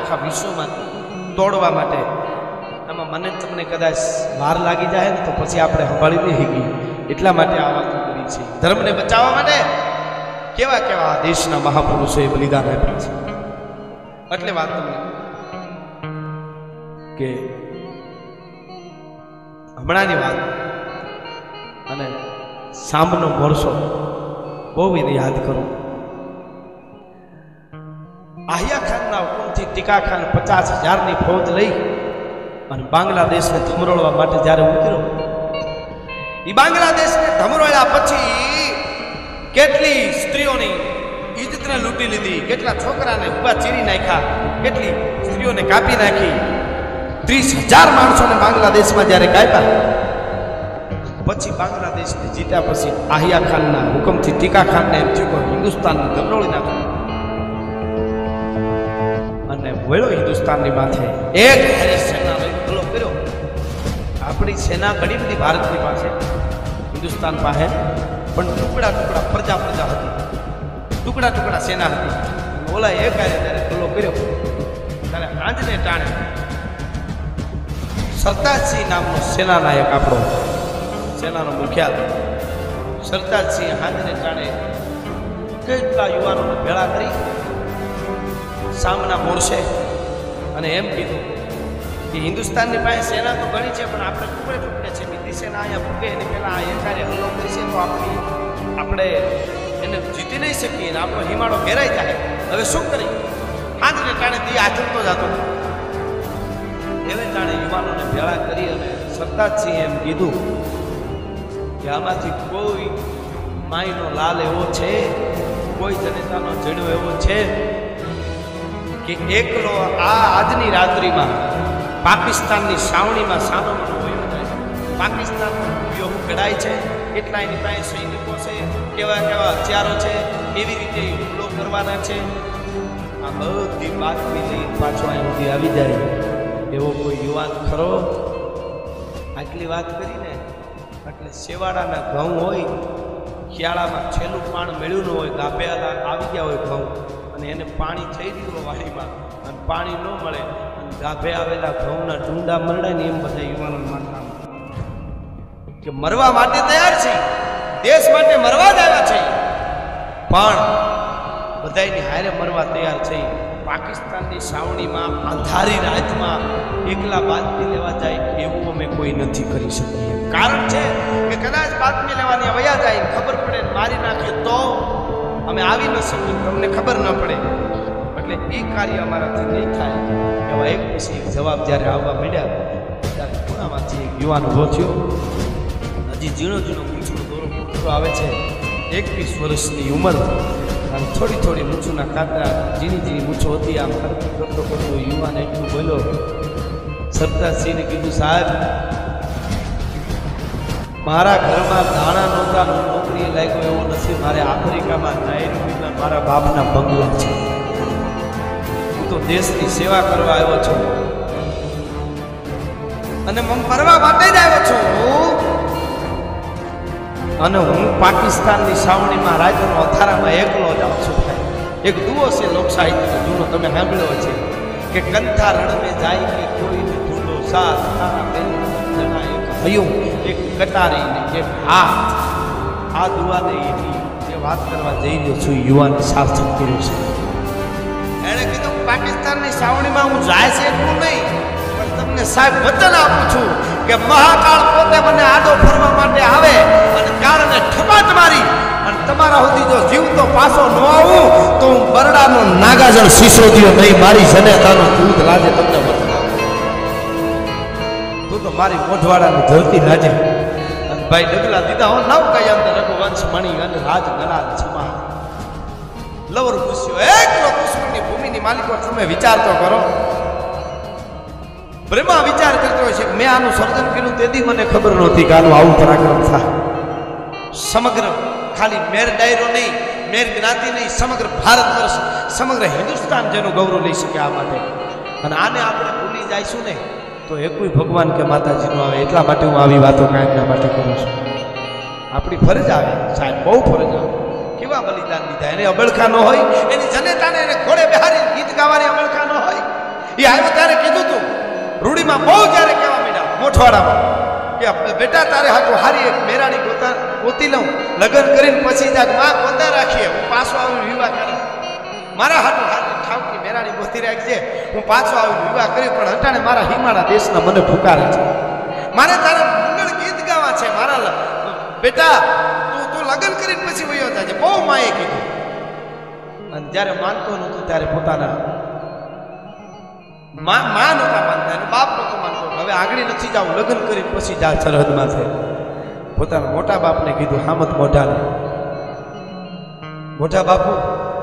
આખા વિશ્વમાં તોડવા માટે. આમાં મને તમને કદાચ વાર લાગી જાય ને તો પછી આપણે સંભાળી નહીં ગઈ, એટલા માટે આ વાતો કરી છે. ધર્મને બચાવવા માટે કેવા કેવા દેશના મહાપુરુષોએ બલિદાન આપ્યું છે. એટલે વાત તમને કે હમણાંની વાત અને સામનો મોરસો બહુ એને યાદ કરો. આહિયા ખાનના હુકમથી ટીકા ખાન 50,000ની ફૌજ લઈ અને બાંગ્લાદેશને ધમરોળવા માટે જ્યારે ઉતર્યો, એ બાંગ્લાદેશને ધમરોળ્યા પછી કેટલી સ્ત્રીઓની ઇજ્જતને લૂંટી લીધી, કેટલા છોકરાને ઉભા ચીરી નાખ્યા, કેટલી સ્ત્રીઓને કાપી નાખી. 30,000 માણસોને બાંગ્લાદેશમાં જ્યારે કાપ્યા પછી બાંગ્લાદેશને જીત્યા પછી આહિયા ખાનના હુકમથી ટીકા ખાનને એમ થયું કે હિન્દુસ્તાનને ધમરોળી નાખ્યું અને વળ્યો હિન્દુસ્તાનની માથે એક હારી સેના લઈ હુમલો કર્યો. આપણી સેના ઘણી બધી ભારતની પાસે, હિન્દુસ્તાન પાસે, પણ ટુકડા ટુકડા પ્રજા હતી, ટુકડા ટુકડા સેના હતી. ઓલા એક હારે જ્યારે હુમલો કર્યો ત્યારે આંજને ટાણે સરતાજસિંહ નામનો સેનાનાયક, આપણો સેનાનો મુખ્યાલ સરતાજસિંહ હાંજને ટાણે કેટલા યુવાનોને ભેળા કરી સામના મોરશે અને એમ કીધું કે હિન્દુસ્તાનની પાસે સેના તો ઘણી છે, પણ આપણે ટુકડે ટુકડે છે. બીજી સેના અહીંયા પૂગે એની પહેલાં આ એકારે હુમલો કરીશે તો આપણે એને જીતી નહીં શકીએ ને આપણો હિમાળો ઘેરાઈ જાય. હવે શું કરી? હાંજને ટાણે દી આચરતો જતો. એવે ટાણે યુવાનોને ભેળા કરી અને સરતાજસિંહે એમ કીધું કે આમાંથી કોઈ માઈનો લાલ એવો છે, કોઈ જનેતાનો જણ્યો એવો છે કે એકલો આ આજની રાત્રિમાં પાકિસ્તાનની સાવણીમાં સાનો મનો વયો જાય. પાકિસ્તાનનો વ્યૂહ ઘડાય છે, એટલા એની પાસે સૈનિકો છે, કેવા કેવા હથિયારો છે, એવી રીતે હુમલો કરવાના છે. આ બધી બાતમી લઈ પાછો અહીં સુધી આવી જાય એવો કોઈ યુવાન ખરો? આટલી વાત કરીને એટલે શેવાડાના ઘઉં હોય, શિયાળામાં છેલ્લું પાણ મળ્યું ન હોય, ગાભે આવી ગયા હોય ઘઉં અને એને પાણી થઈ રહ્યું હોય વાડીમાં અને પાણી ન મળે અને ગાભે આવેલા ઘઉંના ડુંડા મરડે ને એમ બધા યુવાનો માનતા કે મરવા માટે તૈયાર છે, દેશ માટે મરવા જ આવ્યા છે, પણ બધાની હારે મરવા તૈયાર છે. પાકિસ્તાનની સાવણીમાં અંધારી રાતમાં એકલા બાતમી લેવા જાય એવું અમે કોઈ નથી કરી શકીએ. કારણ છે કે કદાચ બાતમી લેવાની વયા જાય, ખબર પડે મારી નાખે તો અમે આવી ન શકીએ, તમને ખબર ન પડે. એટલે એ કાર્ય અમારાથી નહીં થાય. એવા એક પછી એક જવાબ જ્યારે આવવા માંડ્યા ત્યારે ખૂણામાંથી એક યુવાન ઉભો થયો. હજી ઝીણો ઝીણો મૂછનો દોરો આવે છે, 21 વર્ષની ઉંમર અને થોડી થોડી મૂછુના કાંટા, ઝીણી ઝીણી મૂછો હતી. આમ કરતો કરતો યુવાન એટલું બોલ્યો, સરદારસિંહને કીધું, સાહેબ મારા ઘરમાં દાણા નહોતા, નોકરી લાગ્યો એવો નથી, મારે આફ્રિકામાં નાઇરોબીમાં મારા બાપના બંગલા છે, હું તો દેશની સેવા કરવા આવ્યો છું અને મરવા માટે જ આવ્યો છું. અને હું પાકિસ્તાનની સાવણીમાં રાજ્યનો અથારામાં એકલો જ આવું છું. એક દુઓ છે લોક સાહિત્યનો જૂનો, તમે સાંભળ્યો છે કે કંથા રણમે જાય કે કોઈને ઢૂંઢો સાથ, તારા બેન જણા એક હયું, એક કટારી ને એક હાથ. આ દુઆને એની જે વાત કરવા જઈ રહ્યો છું યુવાન સાર્થક કર્યું છે. એણે કીધું પાકિસ્તાનની સાવણીમાં હું જાય છે એટલું નહીં, પણ તમને સાહેબ વચન આપું છું કે મહાકાળ પોતે મને આડો ફરવા માટે આવે અને કાળને ઠપાટ મારી અને તમારા સુધી જો જીવતો પાછો ન આવું તો હું બરડાનો નાગાજળ સિસોદિયો નહીં, મારી જનેતાનો દૂધ રાજે તમને બતાવું. તું તો મારી મોઢવાડાની ધરતી રાજે અને ભાઈ ડગલા દીધા હો નવ કઈ અંદર રઘુવંશ મણી અને રાજ ગલા છમા લવર પૂછ્યો, એકલો પુષ્કળની ભૂમિની માલિકો તમે વિચાર તો કરો. બ્રહ્મા વિચાર કરતો હોય છે કે મેં આનું સર્જન કર્યું તેથી મને ખબર નહોતી કે આનું આવું પરાક્રમ થાય. સમગ્ર ખાલી મેર ડાયરો નહીં, મેર જ્ઞાતિ નહીં, સમગ્ર ભારત વર્ષ, સમગ્ર હિન્દુસ્તાન જેનું ગૌરવ લઈ શકે આ માટે. અને આને આપણે ભૂલી જઈશું ને તો એ કોઈ ભગવાન કે માતાજીનું આવે. એટલા માટે હું આવી વાતો કાયમના માટે કરું છું. આપણી ફરજ આવે સાહેબ, બહુ ફરજ આવે. કેવા બલિદાન દીધા, એને અબળખા ન હોય, એની જનેતાને એને ઘોડે બેહારી ગીત ગાવાની અબળખા ન હોય, એ આવ્યો ત્યારે કીધું તું રૂડીમાં બહુ જ્યારે કહેવા માંડ્યા મોઠવાડામાં કે બેટા તારે હાટું હારી એક મેરાની ગોતી લઉં લગ્ન કરીને પછી જાગ માં ગોતા રાખીએ હું પાછો આવી વિવાહ કરે મારા હાટું હારી ઠાવકી મેરાની ગોતી રાખજે હું પાછો આવી વિવાહ કરી પણ હટાણે મારા હિમાળા દેશના મને પુકારે છે મારે તારા મંગળ ગીત ગાવા છે મારા બેટા તું લગ્ન કરીને પછી વયો જાજે બહુ માએ કીધું અને જ્યારે માનતો નહોતો ત્યારે પોતાના માં નહોતા માનતા અને બાપ નહોતો માનતો હવે આગળ નથી જાવ લગ્ન કરીને પછી જા સરહદમાં છે પોતાના મોટા બાપને કીધું હામત મોઢાને મોટા બાપુ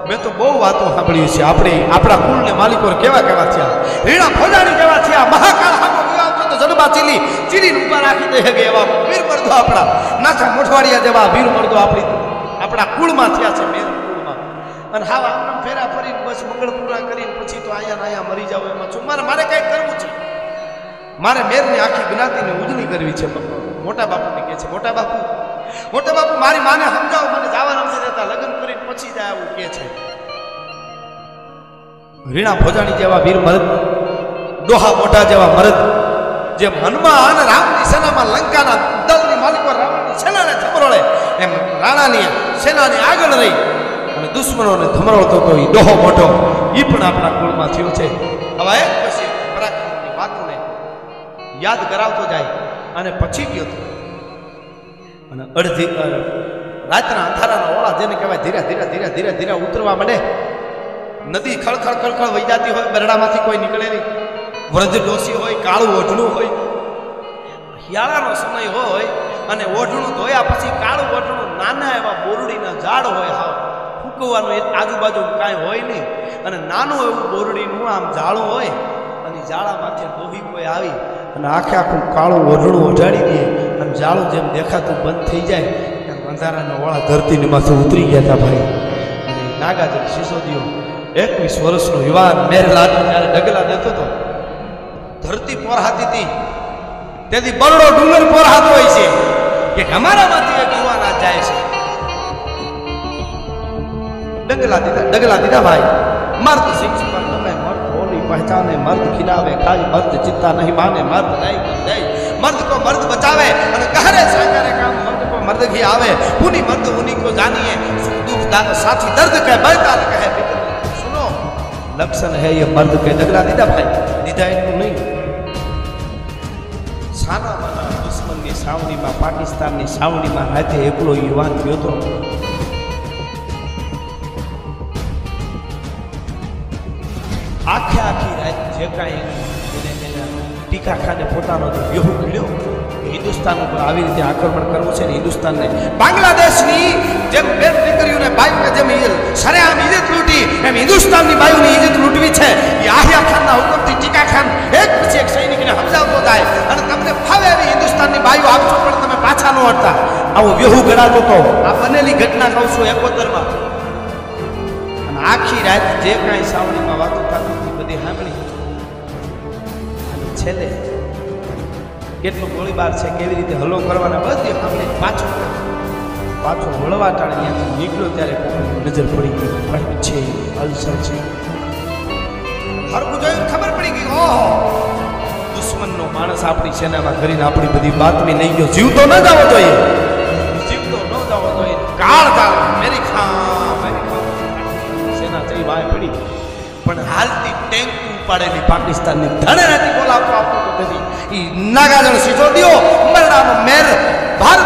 મેં તો બહુ વાતો સાંભળી છે આપણા કુળને માલિકો કેવા થયા રીણા ફોજાણી જેવા થયા મહાકાળ હામો વિવાહ તો જડબા ચીલી ઉપર રાખી દે કે એવા વીર મર્દો આપણા નાથા મોઠવાડિયા જેવા વીર મર્દો આપણા કુળમાં થયા છે મેર કુળમાં અને હા આમ ફેરા ફરીને બસ મંગળ પૂરા કરીને પછી તો અહીંયા મરી જાવ એમાં છું મારે કઈ કરવું છે મારે મેરની આખી જ્ઞાતિને ઉજળી કરવી છે મોટા બાપુને કહે છે મોટા બાપુ મારી માને સમજાવો મને જવા નથી દેતા લગ્ન કરીને પછી જાય આવું કહે છે રીણા ફોજાણી જેવા વીર મર્દ ડોહા મોટા જેવા મર્દ જે હનુમાન અને રામની સેનામાં લંકાના દળની માલિકો રાવણની સેનાને ધમરોળે એમ રાણાની સેનાની આગળ રહી અને દુશ્મનોને ધમરોળતો તો એ ડોહો મોટો એ પણ આપણા કુળમાં થયો છે હવે એક પછી પરાક્રમની વાતોને યાદ કરાવતો જાય અને પછી ગયો અને અડધી રાતના અંધારાના ઓળા જેને કહેવાય ધીરે ધીરે ઉતરવા માંડે નદી ખળખળ વહી જતી હોય બરડામાંથી કોઈ નીકળેલી વ્રજ ડોસી હોય કાળું ઓઢણું હોય શિયાળાનો સમય હોય અને ઓઢણું ધોયા પછી કાળું ઓઢણું નાના એવા બોરડીના ઝાડ હોય હાવ ફૂંકવાનું આજુબાજુ કાંઈ હોય નહીં અને નાનું એવું બોરડીનું આમ ઝાડું હોય અને ઝાડામાંથી ડોહી કોઈ આવી અને આખું કાળું ઓઢણું ઓઢાડી દે અને ઝાડું જેમ દેખાતું બંધ થઈ જાય એમ અંધારાના વાળા ધરતીની માથે ઉતરી ગયા હતા ભાઈ અને નાગાજન સિસોદિયો 21 વર્ષનો યુવાન મેરલાલ જ્યારે ડગલા દેતો હતો ધરતી પોરહાતી હતી તેથી બરડો ડુંગર પોરહાતો હોય છે કે અમારામાંથી એક યુવાન આ જાય છે ડગલા દીધા ભાઈ મર્દ શિક્ષ પર તમે મર્દ બોલી પહેચાને મર્દ ખિલાવે ખાઈ મર્દ ચિંતા નહીં માને મર્દ નહીં દે मर्द को मर्द बचावे અને कहरे साकारे काम मर्द को मर्द ही आवे पुनी मर्द उन्हीं को जानिए दुख दाग साथी दर्द के बैताल कहे सुनो लक्षण है ये मर्द के डगला दीदा भाई दीदा इनको नहीं साना मना दुश्मन की सावनी में पाकिस्तान की सावनी में रहते एकलो युवान गयो तो आखी रात जे काई टीका खाने પોતાનો વ્યૂહ ઘડ્યો હિન્દુસ્તાન ઉપર આવી રીતે આક્રમણ કરવું છે ને હિન્દુસ્તાનને બાંગ્લાદેશની જેમ બેન દીકરીઓને બાઈઓને જેમ સરેઆમ ઇજ્જત લૂંટી એમ હિન્દુસ્તાનની બાઈઓની ઇજ્જત લૂંટવી છે એ આહિયા ખાનના હુકમથી ટીકા ખાન એક પછી એક સૈનિકને સમજાવતો જાય અને તમને ફાવે એવી હિન્દુસ્તાનની બાઈઓ આપજો પણ તમે પાછા ન હટતા આવો વ્યૂહ ઘડાતો તો આ બનેલી ઘટના કહું છું 71માં અને આખી રાત જે કાંઈ સાવણીમાં વાતો થતી બધી સાંભળી છેલ્લે કેટલો ગોળીબાર છે કેવી રીતે હલો કરવાના બધી સાંભળી પાછો વળવા ટાણે ત્યાંથી નીકળ્યો ત્યારે કોઈની નજર પડી ગઈ પેટ છે અલ્સર છે હરકું જોયું ખબર પડી ગઈ ઓહો દુશ્મનનો માણસ આપણી સેનામાં કરીને આપણી બધી બાતમી લઈ ગયો જીવતો ન જવો જોઈએ કાળ મેરી ખાં સેના જઈ વાય પડી પણ હાલતી ટેન્ક ઉપાડેલી પાકિસ્તાનની ધણેરાથી બોલાવતો આવતો નથી ઈ નાગાજણ સિસોદિયો મરડાનો મેર ભારત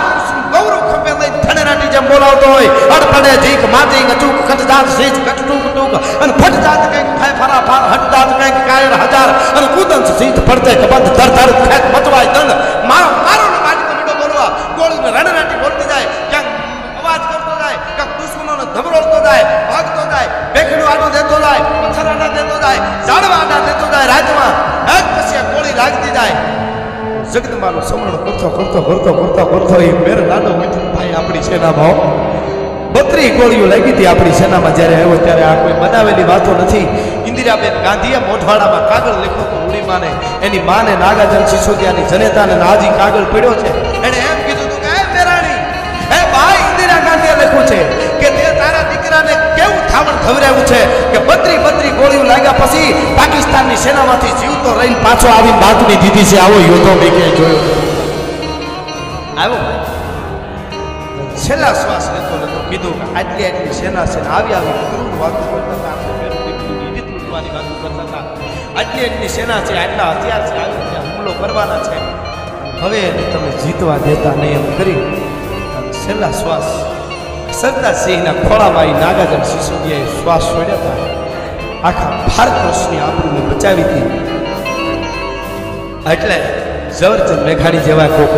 ગૌરવ ખંભે લઈ ધણેરાથી જેમ બોલાવતો હોય અડપડે જીક માટી ચૂક ખટદાત સીજ કટટુક ટુક અને ફટદાત કંઈક ફાય ફરા ફાર હટદાત કંઈક કાયર હજાર અને કુદન સીજ પડતે કબંધ ધર ધર ખેત મચવાય દંડ મારો ને માટી તો મીઠો બોલવા ગોળીને રણરાટી બોલતી જાય ક્યાંક અવાજ કરતો જાય ક્યાંક દુશ્મનોને ધમરોળતો જાય ભાગતો જાય બેખડું આડો દેતો જાય પથ્થર આડા દેતો જાય ઝાડવા આડા દેતો જાય રાજમાં એક પછી ગોળી લાગતી જાય જગદંબાનું સમરણ કરતો એ મેર લાડો ભાઈ આપણી સેનામાં 32 ગોળીઓ લાગી હતી આપણી સેનામાં જ્યારે આવ્યો ત્યારે આ કોઈ બનાવેલી વાતો નથી ઇન્દિરાબેન ગાંધીએ મોઢવાડામાં કાગળ લખ્યો તો ઉડી માને એની માને નાગાજન સિસોદિયાની જનેતાને નાજી કાગળ પડ્યો છે એને એમ કીધું હતું કે મેરાણી હે ભાઈ ઇન્દિરા ગાંધીએ લખ્યું છે કે તે તારા દીકરાને કેવું થાવણ ધવરાવ્યું છે કે બત્રી ગોળીઓ લાગ્યા પછી પાકિસ્તાનની સેનામાંથી જીવતો રહીને પાછો આવીને બાતમી દીધી છે. આવો યોદ્ધો મેં ક્યાંય જોયો આવ્યો છેલ્લા શ્વાસ લેતો લેતો કીધું કે આટલી આટલી સેના છે આવી આવી ક્રૂર વાતો કરતા હતા, આપણે રીત લૂંટવાની વાતો કરતા હતા. આટલી આટલી સેના છે, આટલા હથિયાર છે, આવી રીતે હુમલો કરવાના છે, હવે એને તમે જીતવા દેતા નહીં એમ કરી છેલ્લા શ્વાસ સરદાર સિંહના ખોળામાં નાગાજન સિસોદિયાએ શ્વાસ છોડ્યા હતા. આખા ભારત વર્ષની આબરૂને બચાવી હતી. એટલે ઝવેરચંદ મેઘાણી જેવા કોક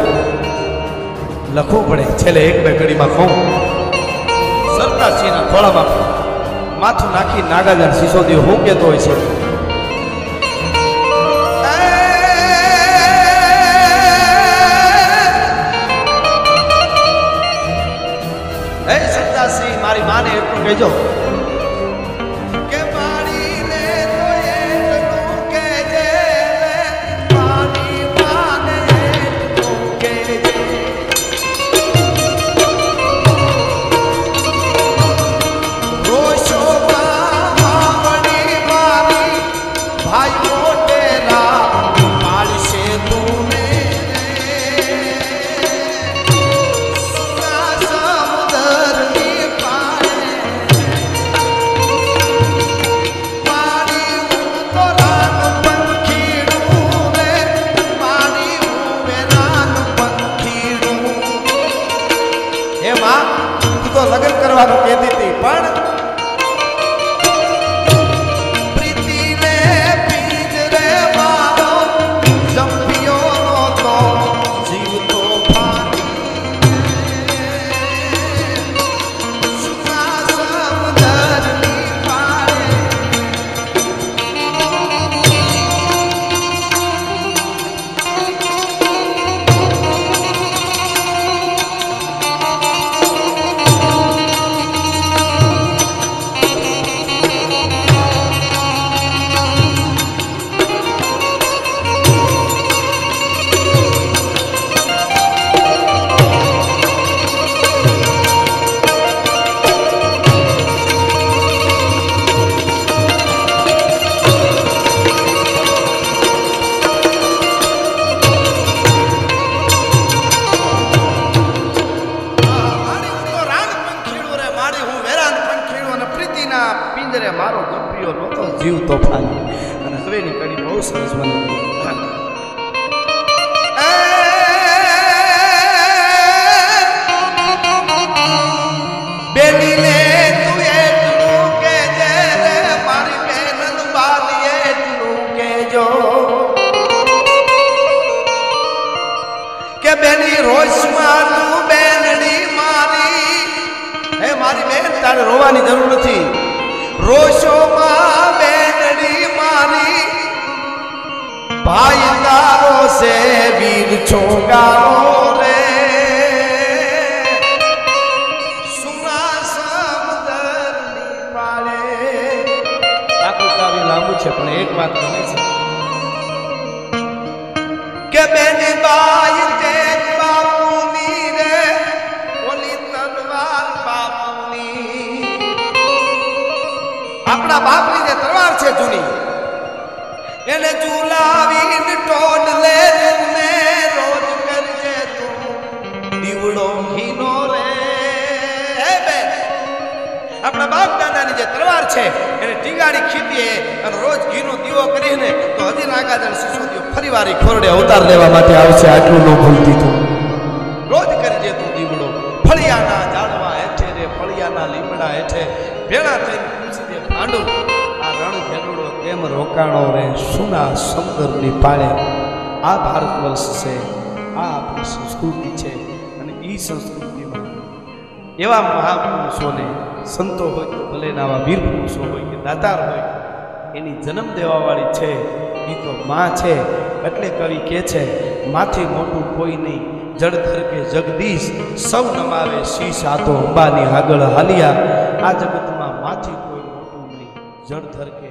લખવું પડે છેલ્લે એક બે ઘડીમાં કહું. સરદાર સિંહના ખોળામાં માથું નાખી નાગાજન સિસોદિયો હું કહેતો હોય છે, મારી માને એટલું કહેજો કે મારી રે તો એટલું કહેજે, મારી માને એટલું કહેજે, રોશોમાં માવડી મારી ભાઈ મોટેરા પાળશે તું લગ્ન કરવાનું કહેતી હતી પણ પ્રીતિને પિંજરે મારો જંપિયો નહોતો જીવતો સુના સમુદ્રની પાળે મારો ગપ્યો નહોતો જીવ તોફાની. અને હવેની કડી બહુ સરસ મને બેનીને તું એટલું કહેજે રે મારી બેનન બાલી એટલું કહેજો કે બેની રોશમાં તું બેનડી મારી. હે મારી બેન તારે રોવાની જરૂર નથી. રોશોમાં બેનડી મારી ભાઈ તારો છે વીર છોગારો રે સુના સમુદ્રની પાળે. આખું કાવ્ય લાંબુ છે પણ એક વાત ગમે છે કે બેની બાઈ તેજ બાપુની રે ઓલી તલવાર બાપુની. આપણા બાપની જે તલવાર છે જૂની એને ઝુલાવીને ટોડલે ને રોજ કરજે તું દીવડો ઘીનો રે. હે બેન આપણા બાપ દાદાની જે તલવાર છે એને ટીંગાડી ખીતીએ અને રોજ ઘીનો દીવો કરીને તો હજી નાગાજન સિસોદિયો ફરીવારી ખોરડે અવતાર લેવા માટે આવશે. આટલું ન ભૂલતી તું રોજ કરજે તું દીવડો ફળિયાના ઝાડવા હેઠે રે ફળિયાના લીમડા હેઠે ભેળા થઈને પૂછજે ભાંડુ આ રણ ઘેલુડો કેમ રોકાણો રે સુના સમુદ્રની પાળે. આ ભારત વર્ષ છે, આ આપણી સંસ્કૃતિ છે અને એ સંસ્કૃતિમાં એવા મહાપુરુષોને સંતો હોય તો ભલે આવા વીર પુરુષો હોય કે દાતાર હોય એની જન્મ દેવાવાળી છે એ તો માં છે. એટલે કવિ કહે છે માથી મોટું કોઈ નહીં જળધર કે જગદીશ સૌ નમાવે શીશ આ તો અંબાની આગળ હાલિયા. આ જગતમાં માથી કોઈ મોટું નહીં જળધર કે